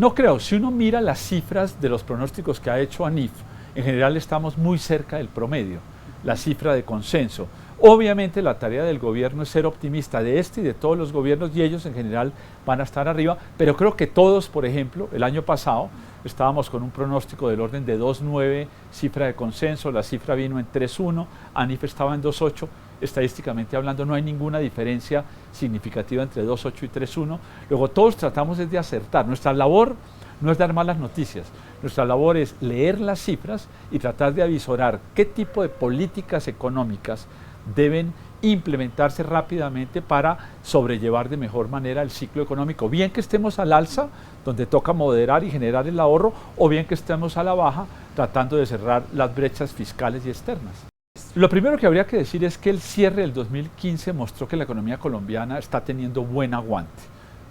No creo, si uno mira las cifras de los pronósticos que ha hecho ANIF, en general estamos muy cerca del promedio, la cifra de consenso. Obviamente la tarea del gobierno es ser optimista de este y de todos los gobiernos y ellos en general van a estar arriba, pero creo que todos, por ejemplo, el año pasado estábamos con un pronóstico del orden de 2.9, cifra de consenso, la cifra vino en 3.1, ANIF estaba en 2.8, estadísticamente hablando no hay ninguna diferencia significativa entre 2.8 y 3.1, luego todos tratamos de acertar, nuestra labor no es dar malas noticias, nuestra labor es leer las cifras y tratar de avisorar qué tipo de políticas económicas deben implementarse rápidamente para sobrellevar de mejor manera el ciclo económico, bien que estemos al alza, donde toca moderar y generar el ahorro, o bien que estemos a la baja, tratando de cerrar las brechas fiscales y externas. Lo primero que habría que decir es que el cierre del 2015 mostró que la economía colombiana está teniendo buen aguante.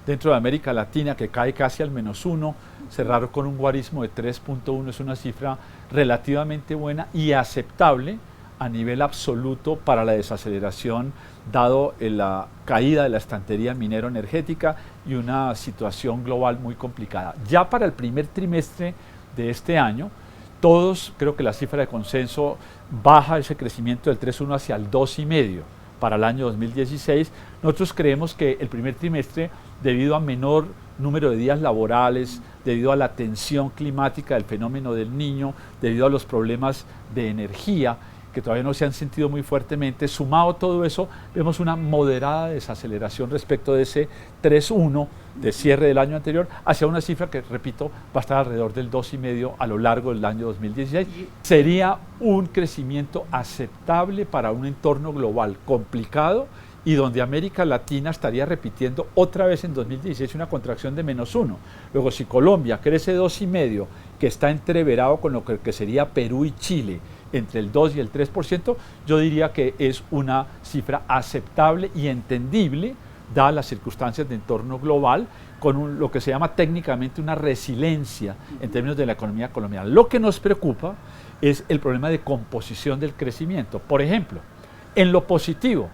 Dentro de América Latina, que cae casi al -1, cerrar con un guarismo de 3.1 es una cifra relativamente buena y aceptable a nivel absoluto para la desaceleración, dado la caída de la estantería minero-energética y una situación global muy complicada. Ya para el primer trimestre de este año, todos, creo que la cifra de consenso baja ese crecimiento del 3.1 hacia el 2.5 para el año 2016. Nosotros creemos que el primer trimestre, debido a menor número de días laborales, debido a la tensión climática del fenómeno del Niño, debido a los problemas de energía, que todavía no se han sentido muy fuertemente, sumado todo eso, vemos una moderada desaceleración respecto de ese 3.1 de cierre del año anterior hacia una cifra que, repito, va a estar alrededor del 2.5 a lo largo del año 2016. Sería un crecimiento aceptable para un entorno global complicado y donde América Latina estaría repitiendo otra vez en 2016 una contracción de -1. Luego, si Colombia crece 2.5, que está entreverado con lo que sería Perú y Chile, entre el 2 y el 3%, yo diría que es una cifra aceptable y entendible, dadas las circunstancias de entorno global, con lo que se llama técnicamente una resiliencia en términos de la economía colombiana. Lo que nos preocupa es el problema de composición del crecimiento. Por ejemplo, en lo positivo,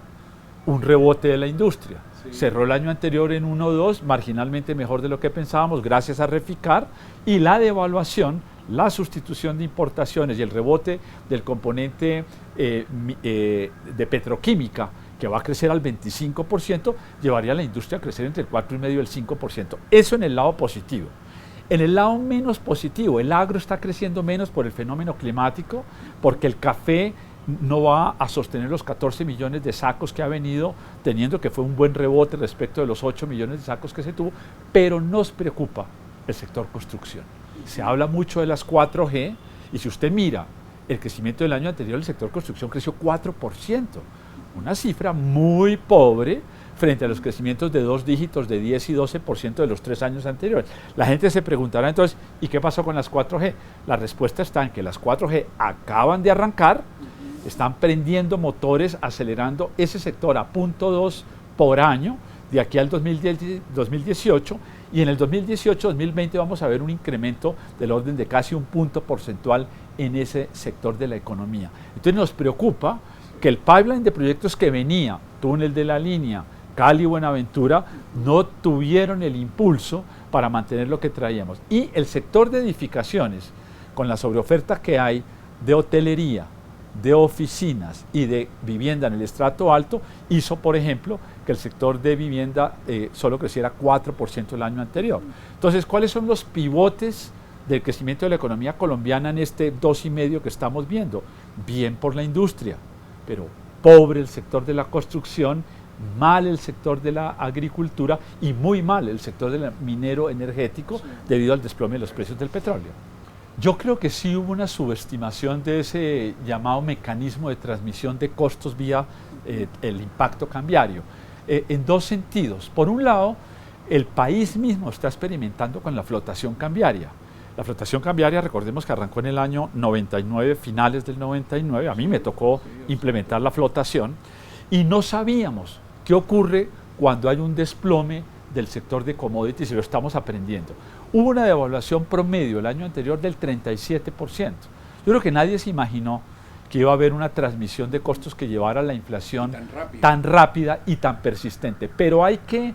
un rebote de la industria. Cerró el año anterior en 1.2, marginalmente mejor de lo que pensábamos, gracias a Reficar, y la devaluación, la sustitución de importaciones y el rebote del componente de petroquímica, que va a crecer al 25%, llevaría a la industria a crecer entre el 4,5% y el 5%. Eso en el lado positivo. En el lado menos positivo, el agro está creciendo menos por el fenómeno climático, porque el café no va a sostener los 14 millones de sacos que ha venido teniendo, que fue un buen rebote respecto de los 8 millones de sacos que se tuvo, pero nos preocupa el sector construcción. Se habla mucho de las 4G y si usted mira el crecimiento del año anterior, el sector construcción creció 4%, una cifra muy pobre frente a los crecimientos de 2 dígitos de 10 y 12% de los 3 años anteriores. La gente se preguntará entonces, ¿y qué pasó con las 4G? La respuesta está en que las 4G acaban de arrancar, están prendiendo motores, acelerando ese sector a 0.2 por año de aquí al 2018, y en el 2018-2020 vamos a ver un incremento del orden de casi un punto porcentual en ese sector de la economía. Entonces nos preocupa que el pipeline de proyectos que venía, Túnel de la Línea, Cali, Buenaventura, no tuvieron el impulso para mantener lo que traíamos. Y el sector de edificaciones, con la sobreoferta que hay de hotelería, de oficinas y de vivienda en el estrato alto, hizo, por ejemplo, que el sector de vivienda solo creciera 4% el año anterior. Entonces, ¿cuáles son los pivotes del crecimiento de la economía colombiana en este 2,5 que estamos viendo? Bien por la industria, pero pobre el sector de la construcción, mal el sector de la agricultura y muy mal el sector del minero energético debido al desplome de los precios del petróleo. Yo creo que sí hubo una subestimación de ese llamado mecanismo de transmisión de costos vía el impacto cambiario, en dos sentidos. Por un lado, el país mismo está experimentando con la flotación cambiaria. La flotación cambiaria, recordemos que arrancó en el año 99, finales del 99, a mí me tocó implementar la flotación y no sabíamos qué ocurre cuando hay un desplome del sector de commodities y lo estamos aprendiendo. Hubo una devaluación promedio el año anterior del 37%. Yo creo que nadie se imaginó que iba a haber una transmisión de costos que llevara a la inflación tan rápida y tan persistente. Pero hay que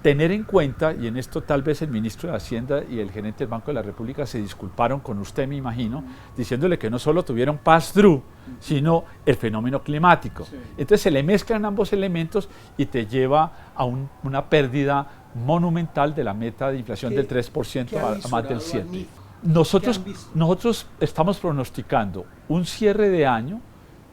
tener en cuenta, y en esto tal vez el ministro de Hacienda y el gerente del Banco de la República se disculparon con usted, me imagino, diciéndole que no solo tuvieron pass-through, sino el fenómeno climático. Sí. Entonces se le mezclan ambos elementos y te lleva a una pérdida monumental de la meta de inflación del 3% a más del 7%. Nosotros estamos pronosticando un cierre de año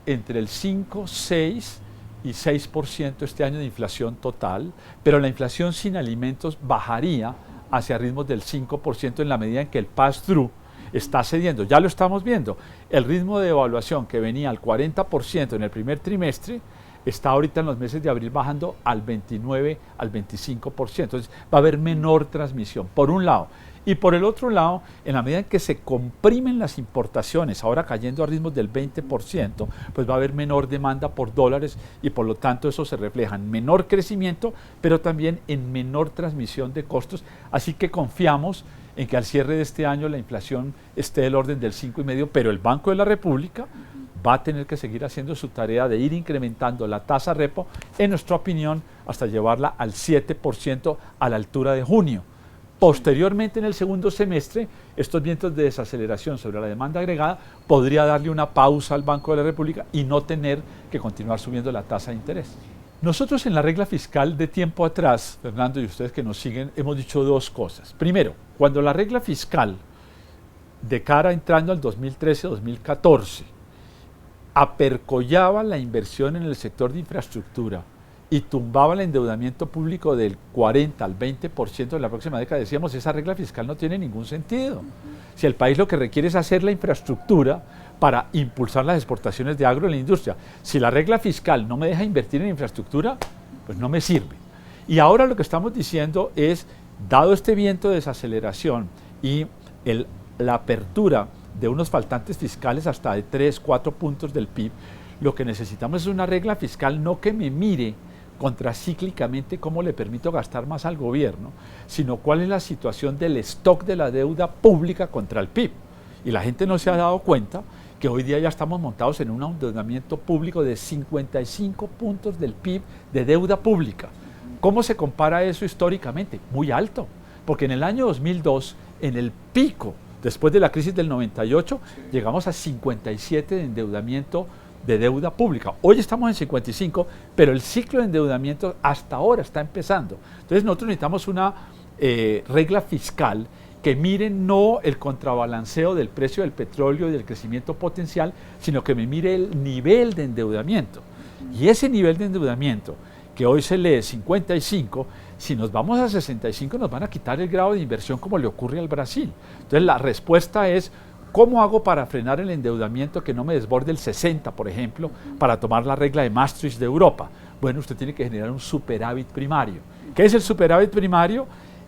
entre el 5, 6 y 6% este año de inflación total, pero la inflación sin alimentos bajaría hacia ritmos del 5% en la medida en que el pass-through está cediendo. Ya lo estamos viendo. El ritmo de devaluación que venía al 40% en el primer trimestre está ahorita en los meses de abril bajando al 29, al 25%. Entonces va a haber menor transmisión, por un lado. Y por el otro lado, en la medida en que se comprimen las importaciones, ahora cayendo a ritmos del 20%, pues va a haber menor demanda por dólares y por lo tanto eso se refleja en menor crecimiento, pero también en menor transmisión de costos. Así que confiamos en que al cierre de este año la inflación esté del orden del 5,5%, pero el Banco de la República va a tener que seguir haciendo su tarea de ir incrementando la tasa repo, en nuestra opinión, hasta llevarla al 7% a la altura de junio. Posteriormente, en el segundo semestre, estos vientos de desaceleración sobre la demanda agregada podría darle una pausa al Banco de la República y no tener que continuar subiendo la tasa de interés. Nosotros en la regla fiscal de tiempo atrás, Fernando y ustedes que nos siguen, hemos dicho dos cosas. Primero, cuando la regla fiscal de cara entrando al 2013-2014 apercollaba la inversión en el sector de infraestructura y tumbaba el endeudamiento público del 40 al 20% en la próxima década, decíamos, esa regla fiscal no tiene ningún sentido. Si el país lo que requiere es hacer la infraestructura para impulsar las exportaciones de agro en la industria, si la regla fiscal no me deja invertir en infraestructura, pues no me sirve. Y ahora lo que estamos diciendo es, dado este viento de desaceleración y la apertura de unos faltantes fiscales hasta de 3, 4 puntos del PIB, lo que necesitamos es una regla fiscal no que me mire contracíclicamente cómo le permito gastar más al gobierno, sino cuál es la situación del stock de la deuda pública contra el PIB. Y la gente no se ha dado cuenta que hoy día ya estamos montados en un endeudamiento público de 55 puntos del PIB de deuda pública. ¿Cómo se compara eso históricamente? Muy alto, porque en el año 2002, en el pico, después de la crisis del 98, llegamos a 57 de endeudamiento de deuda pública. Hoy estamos en 55, pero el ciclo de endeudamiento hasta ahora está empezando. Entonces nosotros necesitamos una regla fiscal que mire no el contrabalanceo del precio del petróleo y del crecimiento potencial, sino que me mire el nivel de endeudamiento. Y ese nivel de endeudamiento, que hoy se lee 55, si nos vamos a 65 nos van a quitar el grado de inversión como le ocurre al Brasil. Entonces la respuesta es, ¿cómo hago para frenar el endeudamiento que no me desborde el 60, por ejemplo, para tomar la regla de Maastricht de Europa? Bueno, usted tiene que generar un superávit primario. ¿Qué es el superávit primario?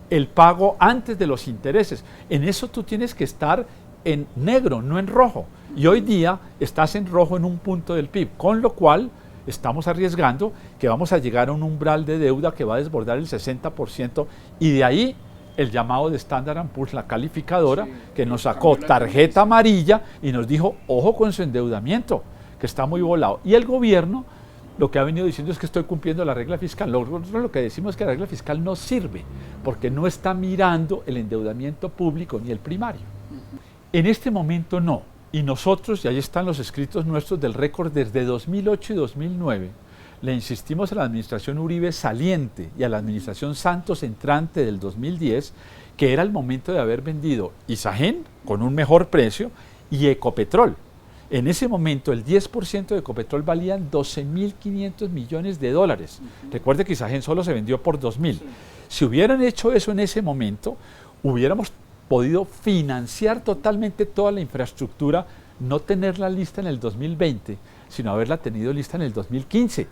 El pago antes de los intereses. En eso tú tienes que estar en negro, no en rojo. Y hoy día estás en rojo en un punto del PIB, con lo cual estamos arriesgando que vamos a llegar a un umbral de deuda que va a desbordar el 60% y de ahí el llamado de Standard & Poor's, la calificadora, que nos sacó tarjeta amarilla y nos dijo, ojo con su endeudamiento, que está muy volado. Y el gobierno lo que ha venido diciendo es que estoy cumpliendo la regla fiscal. Nosotros lo que decimos es que la regla fiscal no sirve, porque no está mirando el endeudamiento público ni el primario. En este momento no. Y nosotros, y ahí están los escritos nuestros del récord desde 2008 y 2009, le insistimos a la administración Uribe saliente y a la administración Santos entrante del 2010 que era el momento de haber vendido Isagen con un mejor precio y Ecopetrol. En ese momento el 10% de Ecopetrol valían 12.500 millones de dólares. Recuerde que Isagen solo se vendió por 2.000. Si hubieran hecho eso en ese momento, hubiéramos podido financiar totalmente toda la infraestructura, no tenerla lista en el 2020, sino haberla tenido lista en el 2015.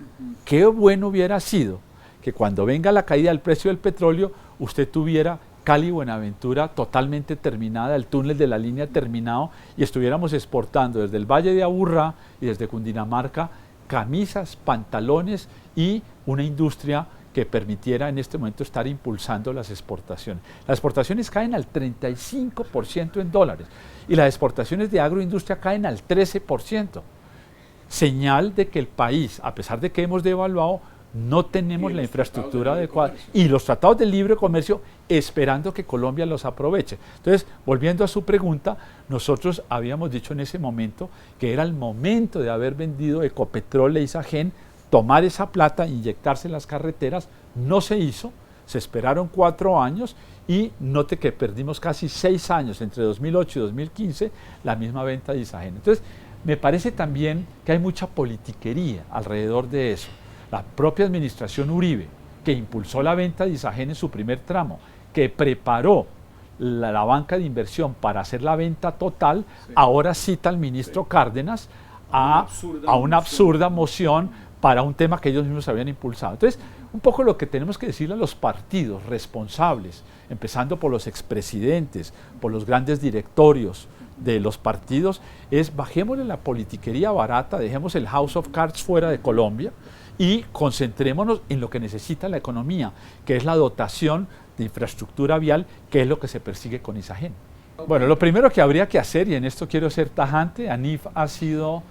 Qué bueno hubiera sido que cuando venga la caída del precio del petróleo, usted tuviera Cali Buenaventura totalmente terminada, el túnel de la línea terminado, y estuviéramos exportando desde el Valle de Aburrá y desde Cundinamarca camisas, pantalones y una industria que permitiera en este momento estar impulsando las exportaciones. Las exportaciones caen al 35% en dólares y las exportaciones de agroindustria caen al 13%. Señal de que el país, a pesar de que hemos devaluado, no tenemos la infraestructura adecuada y los tratados de libre comercio esperando que Colombia los aproveche. Entonces, volviendo a su pregunta, nosotros habíamos dicho en ese momento que era el momento de haber vendido Ecopetrol e Isagen, tomar esa plata, inyectarse en las carreteras. No se hizo, se esperaron 4 años y note que perdimos casi 6 años, entre 2008 y 2015, la misma venta de Isagen. Entonces, me parece también que hay mucha politiquería alrededor de eso. La propia administración Uribe, que impulsó la venta de Isagen en su primer tramo, que preparó la banca de inversión para hacer la venta total, ahora cita al ministro Cárdenas a una absurda moción para un tema que ellos mismos habían impulsado. Entonces, un poco lo que tenemos que decirle a los partidos responsables, empezando por los expresidentes, por los grandes directorios de los partidos, es bajémosle la politiquería barata, dejemos el House of Cards fuera de Colombia y concentrémonos en lo que necesita la economía, que es la dotación de infraestructura vial, que es lo que se persigue con Isagen. Bueno, lo primero que habría que hacer, y en esto quiero ser tajante, ANIF ha sido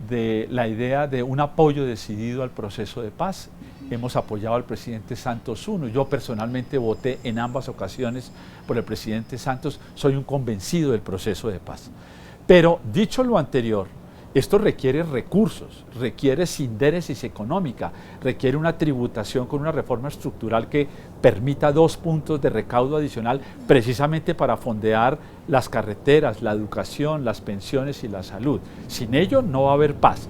de la idea de un apoyo decidido al proceso de paz. Hemos apoyado al presidente Santos I. Yo personalmente voté en ambas ocasiones por el presidente Santos. Soy un convencido del proceso de paz. Pero dicho lo anterior, esto requiere recursos, requiere sindéresis económica, requiere una tributación con una reforma estructural que permita 2 puntos de recaudo adicional precisamente para fondear las carreteras, la educación, las pensiones y la salud. Sin ello no va a haber paz.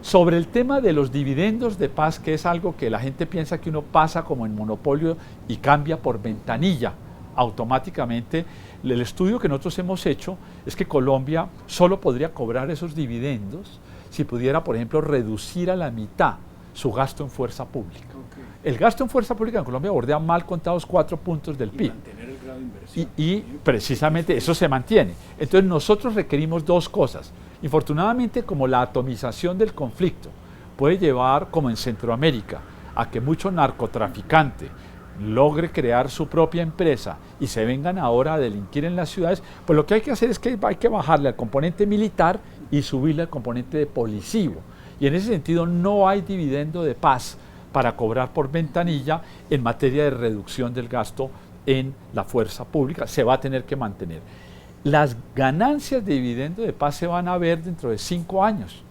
Sobre el tema de los dividendos de paz, que es algo que la gente piensa que uno pasa como en monopolio y cambia por ventanilla automáticamente, el estudio que nosotros hemos hecho es que Colombia solo podría cobrar esos dividendos si pudiera, por ejemplo, reducir a la mitad su gasto en fuerza pública. El gasto en fuerza pública en Colombia bordea mal contados 4 puntos del PIB. Mantener el grado de inversión. Y precisamente eso se mantiene. Entonces nosotros requerimos 2 cosas. Infortunadamente, como la atomización del conflicto puede llevar, como en Centroamérica, a que mucho narcotraficante logre crear su propia empresa y se vengan ahora a delinquir en las ciudades, pues lo que hay que hacer es que hay que bajarle al componente militar y subirle al componente de policivo. Y en ese sentido no hay dividendo de paz para cobrar por ventanilla en materia de reducción del gasto en la fuerza pública. Se va a tener que mantener. Las ganancias de dividendo de paz se van a ver dentro de 5 años,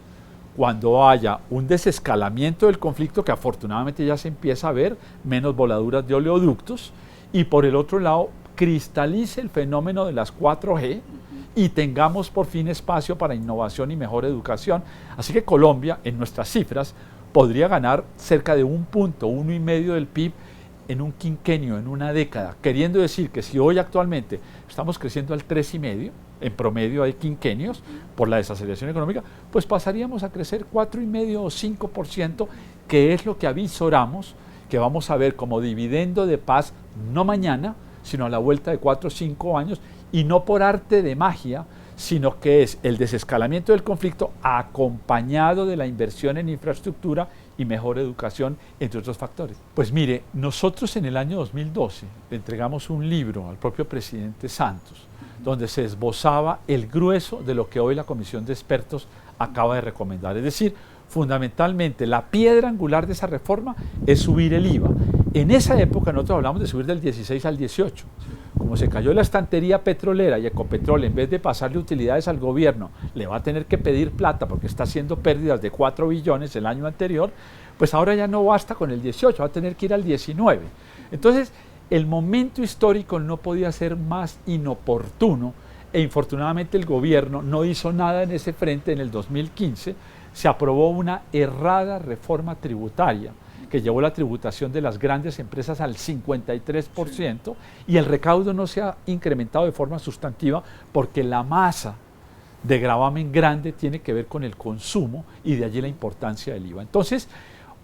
cuando haya un desescalamiento del conflicto, que afortunadamente ya se empieza a ver, menos voladuras de oleoductos, y por el otro lado cristalice el fenómeno de las 4G y tengamos por fin espacio para innovación y mejor educación. Así que Colombia, en nuestras cifras, podría ganar cerca de 1 punto, 1,5 del PIB en un quinquenio, en una década, queriendo decir que si hoy actualmente estamos creciendo al 3,5, en promedio hay quinquenios, por la desaceleración económica, pues pasaríamos a crecer 4,5 o 5%, que es lo que avisoramos que vamos a ver como dividendo de paz, no mañana, sino a la vuelta de 4 o 5 años, y no por arte de magia, sino que es el desescalamiento del conflicto acompañado de la inversión en infraestructura y mejor educación, entre otros factores. Pues mire, nosotros en el año 2012 le entregamos un libro al propio presidente Santos, donde se esbozaba el grueso de lo que hoy la Comisión de Expertos acaba de recomendar. Es decir, fundamentalmente la piedra angular de esa reforma es subir el IVA. En esa época nosotros hablamos de subir del 16 al 18. Como se cayó la estantería petrolera y Ecopetrol, en vez de pasarle utilidades al gobierno, le va a tener que pedir plata porque está haciendo pérdidas de 4 billones el año anterior, pues ahora ya no basta con el 18, va a tener que ir al 19. Entonces, el momento histórico no podía ser más inoportuno e infortunadamente el gobierno no hizo nada en ese frente. En el 2015 se aprobó una errada reforma tributaria que llevó la tributación de las grandes empresas al 53% y el recaudo no se ha incrementado de forma sustantiva porque la masa de gravamen grande tiene que ver con el consumo y de allí la importancia del IVA. Entonces,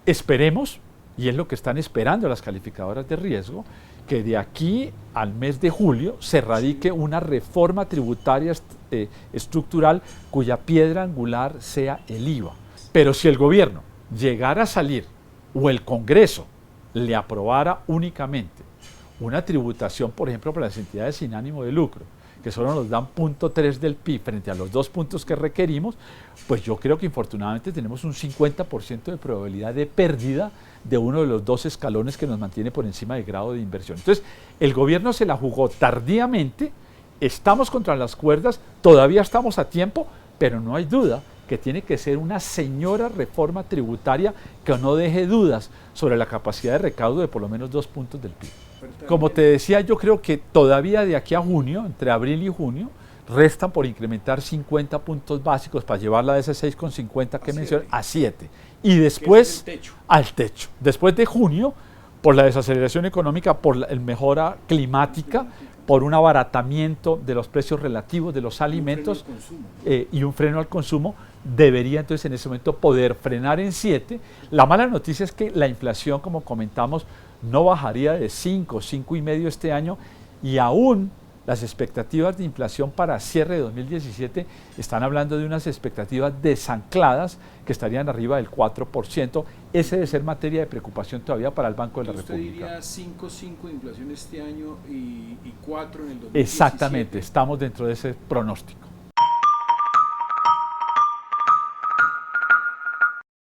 esperemos, y es lo que están esperando las calificadoras de riesgo, que de aquí al mes de julio se radique una reforma tributaria estructural cuya piedra angular sea el IVA. Pero si el gobierno llegara a salir o el Congreso le aprobara únicamente una tributación, por ejemplo, para las entidades sin ánimo de lucro, que solo nos dan 0.3 del PIB frente a los 2 puntos que requerimos, pues yo creo que infortunadamente tenemos un 50% de probabilidad de pérdida de uno de los 2 escalones que nos mantiene por encima del grado de inversión. Entonces, el gobierno se la jugó tardíamente, estamos contra las cuerdas, todavía estamos a tiempo, pero no hay duda que tiene que ser una señora reforma tributaria que no deje dudas sobre la capacidad de recaudo de por lo menos 2 puntos del PIB. Como te decía, yo creo que todavía de aquí a junio, entre abril y junio, restan por incrementar 50 puntos básicos para llevarla de ese 6,50 que mencioné a 7. Y después al techo. Después de junio, por la desaceleración económica, por la mejora climática, por un abaratamiento de los precios relativos de los alimentos y un freno al consumo, debería entonces en ese momento poder frenar en 7. La mala noticia es que la inflación, como comentamos, no bajaría de 5, 5,5 este año, y aún las expectativas de inflación para cierre de 2017 están hablando de unas expectativas desancladas que estarían arriba del 4%. Ese debe ser materia de preocupación todavía para el Banco de la República. ¿Usted diría 5,5 de inflación este año y 4 en el 2017? Exactamente, estamos dentro de ese pronóstico.